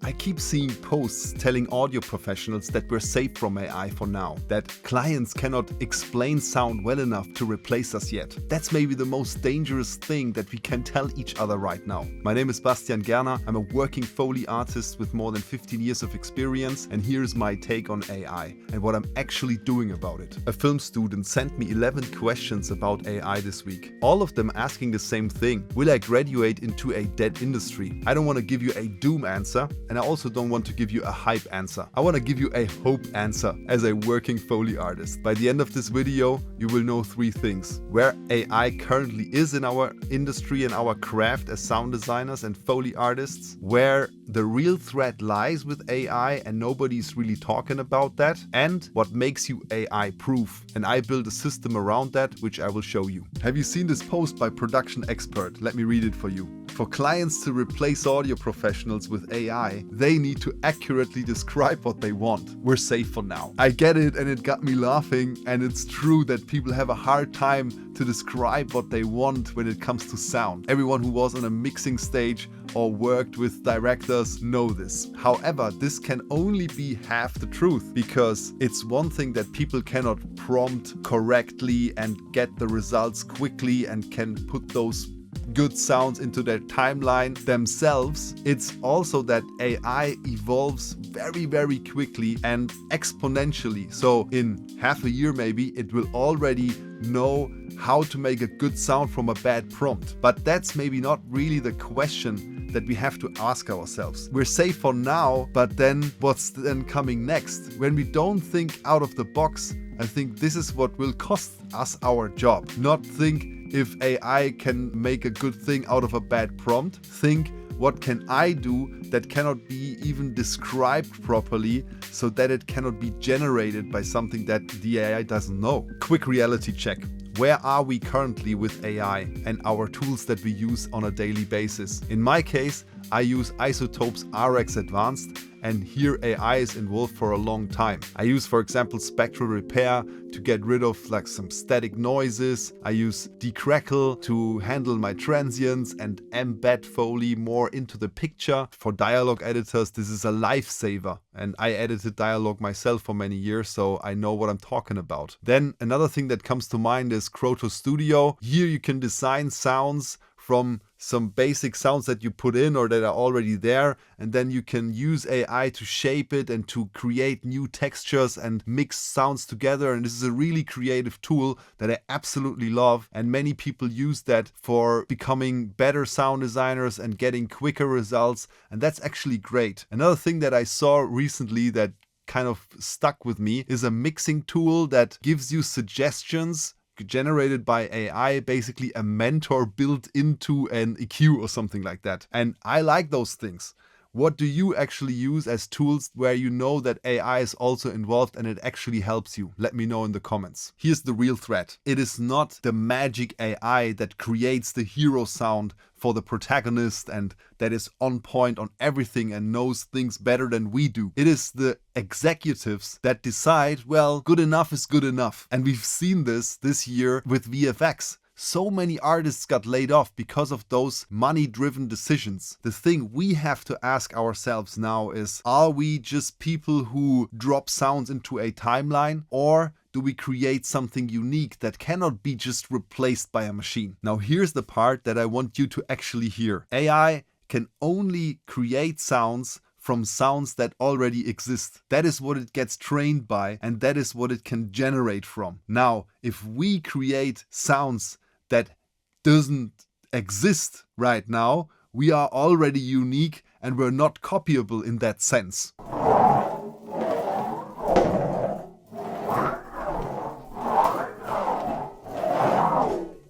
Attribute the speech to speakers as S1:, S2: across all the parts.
S1: I keep seeing posts telling audio professionals that we're safe from AI for now, that clients cannot explain sound well enough to replace us yet. That's maybe the most dangerous thing that we can tell each other right now. My name is Bastian Gerner. I'm a working Foley artist with more than 15 years of experience, and here's my take on AI and what I'm actually doing about it. A film student sent me 11 questions about AI this week, all of them asking the same thing. Will I graduate into a dead industry? I don't want to give you a doom answer, and I also don't want to give you a hype answer. I want to give you a hope answer as a working Foley artist. By the end of this video, you will know 3 things: where AI currently is in our industry and our craft as sound designers and Foley artists, where the real threat lies with AI and nobody's really talking about that, and what makes you AI proof. And I built a system around that, which I will show you. Have you seen this post by Production Expert? Let me read it for you. For clients to replace audio professionals with AI, they need to accurately describe what they want. We're safe for now. I get it, and it got me laughing, and it's true that people have a hard time to describe what they want when it comes to sound. Everyone who was on a mixing stage or worked with directors know this. However, this can only be half the truth, because it's one thing that people cannot prompt correctly and get the results quickly and can put those good sounds into their timeline themselves. It's also that AI evolves very, very quickly and exponentially. So in half a year maybe, it will already know how to make a good sound from a bad prompt. But that's maybe not really the question that we have to ask ourselves. We're safe for now, but then what's then coming next? When we don't think out of the box, I think this is what will cost us our job. Not think if AI can make a good thing out of a bad prompt. Think, what can I do that cannot be even described properly, so that it cannot be generated by something that the AI doesn't know? Quick reality check. Where are we currently with AI and our tools that we use on a daily basis? In my case, I use iZotope's RX Advanced, and here AI is involved for a long time. I use, for example, spectral repair to get rid of some static noises. I use Decrackle to handle my transients and embed Foley more into the picture. For dialogue editors, this is a lifesaver, and I edited dialogue myself for many years, so I know what I'm talking about. Then another thing that comes to mind is Kroto Studio. Here you can design sounds from some basic sounds that you put in or that are already there, and then you can use AI to shape it and to create new textures and mix sounds together. And this is a really creative tool that I absolutely love, and many people use that for becoming better sound designers and getting quicker results, and that's actually great. Another thing that I saw recently that kind of stuck with me is a mixing tool that gives you suggestions generated by AI, basically a mentor built into an EQ or something like that. And I like those things. What do you actually use as tools where you know that AI is also involved and it actually helps you? Let me know in the comments. Here's the real threat. It is not the magic AI that creates the hero sound for the protagonist and that is on point on everything and knows things better than we do. It is the executives that decide, well, good enough is good enough. And we've seen this year with VFX. So many artists got laid off because of those money-driven decisions. The thing we have to ask ourselves now is, are we just people who drop sounds into a timeline, or do we create something unique that cannot be just replaced by a machine? Now here's the part that I want you to actually hear. AI can only create sounds from sounds that already exist. That is what it gets trained by, and that is what it can generate from. Now, if we create sounds that doesn't exist right now, we are already unique and we're not copyable in that sense.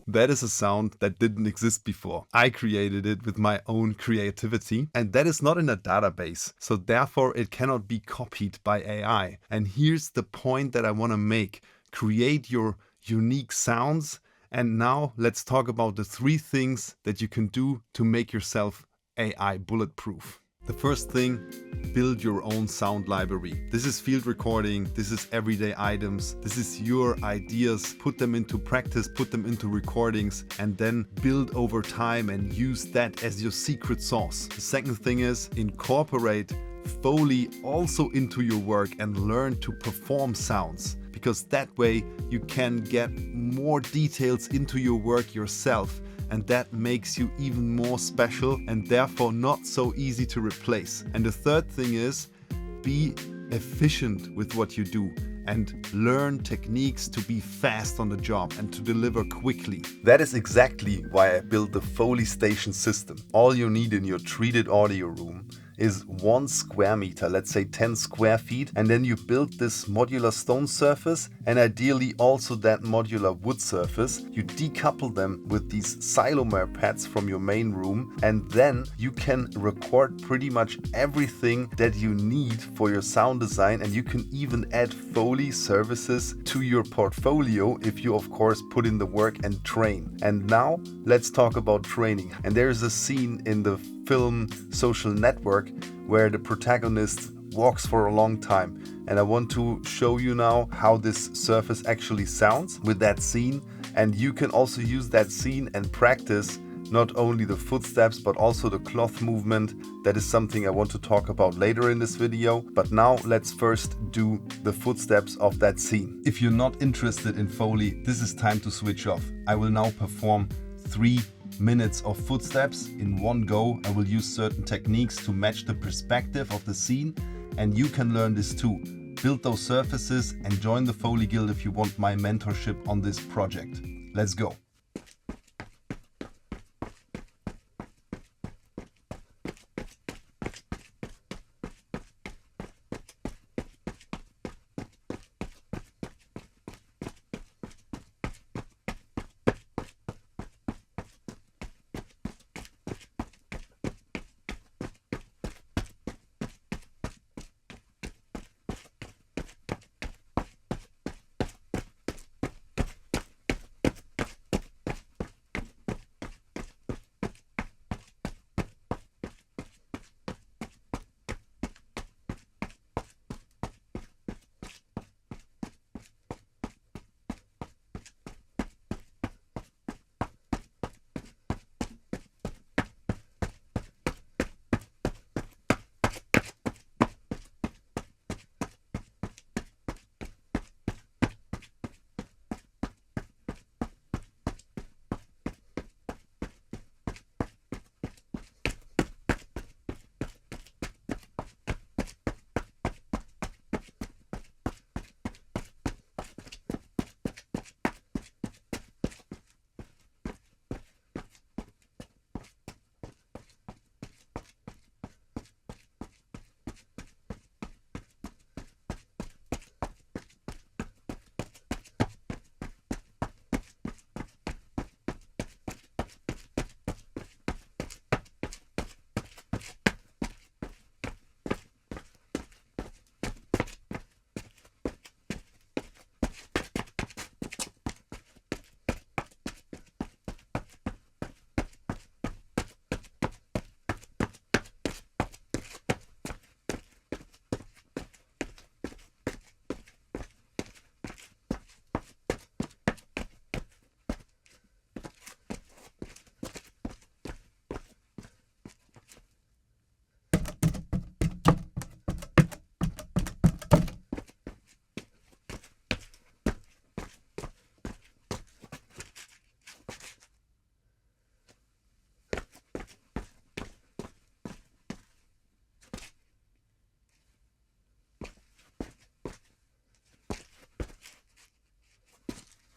S1: That is a sound that didn't exist before. I created it with my own creativity, and that is not in a database. So therefore it cannot be copied by AI. And here's the point that I want to make. Create your unique sounds. And now let's talk about the 3 things that you can do to make yourself AI bulletproof. The first thing, build your own sound library. This is field recording, this is everyday items, this is your ideas. Put them into practice, put them into recordings, and then build over time and use that as your secret sauce. The second thing is incorporate Foley also into your work and learn to perform sounds, because that way you can get more details into your work yourself, and that makes you even more special and therefore not so easy to replace. And the third thing is, be efficient with what you do and learn techniques to be fast on the job and to deliver quickly. That is exactly why I built the Foley Station system. All you need in your treated audio room is 1 square meter, let's say 10 square feet, and then you build this modular stone surface and ideally also that modular wood surface. You decouple them with these Silomare pads from your main room, and then you can record pretty much everything that you need for your sound design, and you can even add Foley services to your portfolio if you of course put in the work and train. And now let's talk about training. And there's a scene in the film Social Network where the protagonist walks for a long time, and I want to show you now how this surface actually sounds with that scene. And you can also use that scene and practice not only the footsteps but also the cloth movement. That is something I want to talk about later in this video, but now let's first do the footsteps of that scene. If you're not interested in Foley, this is time to switch off. I will now perform 3 minutes of footsteps in one go. I will use certain techniques to match the perspective of the scene, and you can learn this too. Build those surfaces and join the Foley Guild if you want my mentorship on this project. Let's go.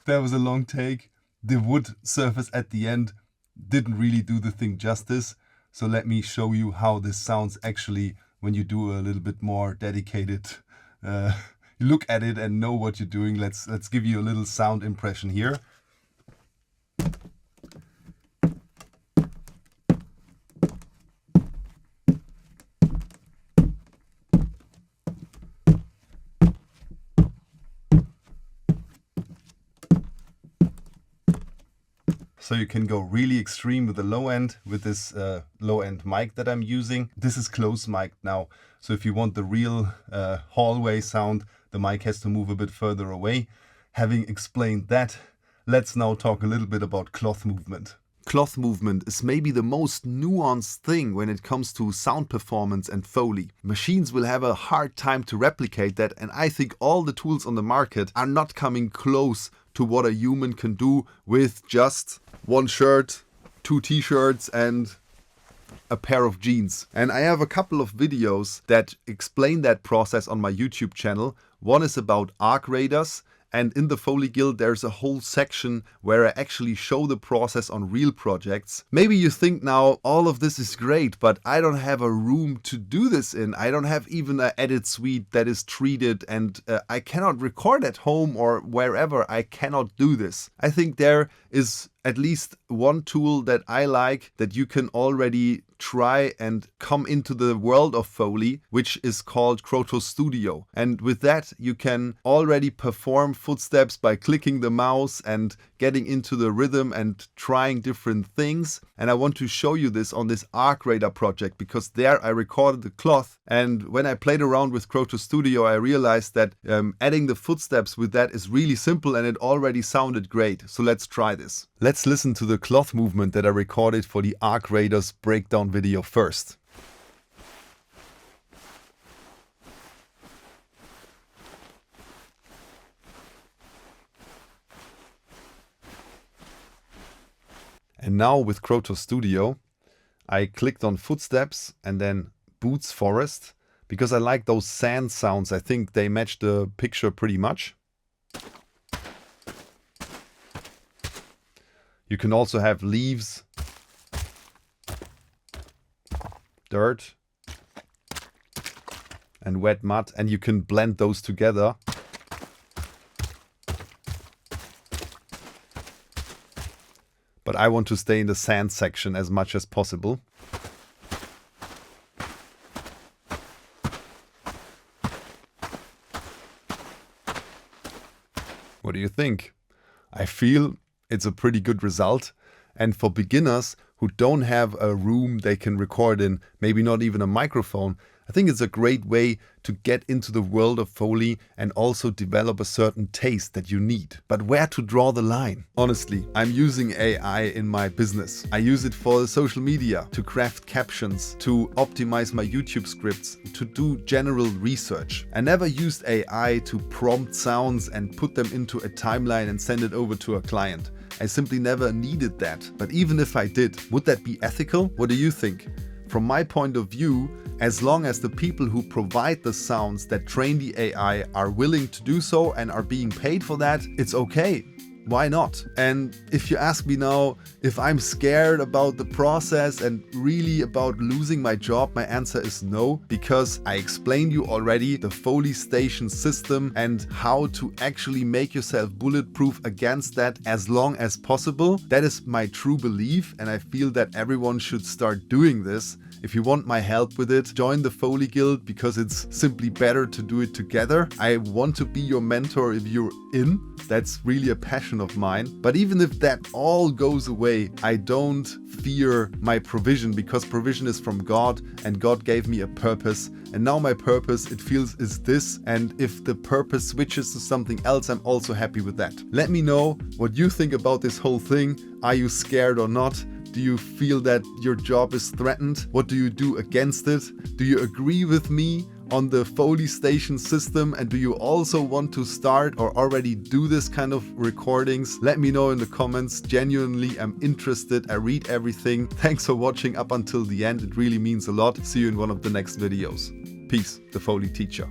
S1: That was a long take. The wood surface at the end didn't really do the thing justice. So let me show you how this sounds actually when you do a little bit more dedicated. You look at it and know what you're doing. Let's give you a little sound impression here. So you can go really extreme with the low end with this low end mic that I'm using. This is close mic now. So if you want the real hallway sound, the mic has to move a bit further away. Having explained that, let's now talk a little bit about cloth movement. Cloth movement is maybe the most nuanced thing when it comes to sound performance and Foley. Machines will have a hard time to replicate that, and I think all the tools on the market are not coming close to what a human can do with just one shirt, 2 t-shirts and a pair of jeans. And I have a couple of videos that explain that process on my YouTube channel. One is about arc radars, and in the Foley Guild there's a whole section where I actually show the process on real projects. Maybe you think now all of this is great, but I don't have a room to do this in. I don't have even an edit suite that is treated, and I cannot record at home or wherever. I cannot do this. I think there is at least one tool that I like that you can already try and come into the world of Foley, which is called Krotos Studio. And with that, you can already perform footsteps by clicking the mouse and getting into the rhythm and trying different things. And I want to show you this on this Arc Radar project, because there I recorded the cloth. And when I played around with Krotos Studio, I realized that adding the footsteps with that is really simple, and it already sounded great. So let's try this. Let's listen to the cloth movement that I recorded for the Arc Raiders breakdown video first. And now with Krotos Studio, I clicked on footsteps and then boots forest, because I like those sand sounds. I think they match the picture pretty much. You can also have leaves, dirt, and wet mud, and you can blend those together. But I want to stay in the sand section as much as possible. What do you think? I feel it's a pretty good result. And for beginners who don't have a room they can record in, maybe not even a microphone, I think it's a great way to get into the world of Foley and also develop a certain taste that you need. But where to draw the line? Honestly, I'm using AI in my business. I use it for social media, to craft captions, to optimize my YouTube scripts, to do general research. I never used AI to prompt sounds and put them into a timeline and send it over to a client. I simply never needed that. But even if I did, would that be ethical? What do you think? From my point of view, as long as the people who provide the sounds that train the AI are willing to do so and are being paid for that, it's okay. Why not? And if you ask me now if I'm scared about the process and really about losing my job, my answer is no, because I explained you already the Foley Station system and how to actually make yourself bulletproof against that as long as possible. That is my true belief, and I feel that everyone should start doing this. If you want my help with it, join the Foley Guild, because it's simply better to do it together. I want to be your mentor if you're in. That's really a passion of mine. But even if that all goes away, I don't fear my provision, because provision is from God and God gave me a purpose. And now my purpose, it feels, is this. And if the purpose switches to something else, I'm also happy with that. Let me know what you think about this whole thing. Are you scared or not? Do you feel that your job is threatened? What do you do against it? Do you agree with me on the Foley Station system? And do you also want to start or already do this kind of recordings? Let me know in the comments. Genuinely, I'm interested. I read everything. Thanks for watching up until the end. It really means a lot. See you in one of the next videos. Peace, the Foley Teacher.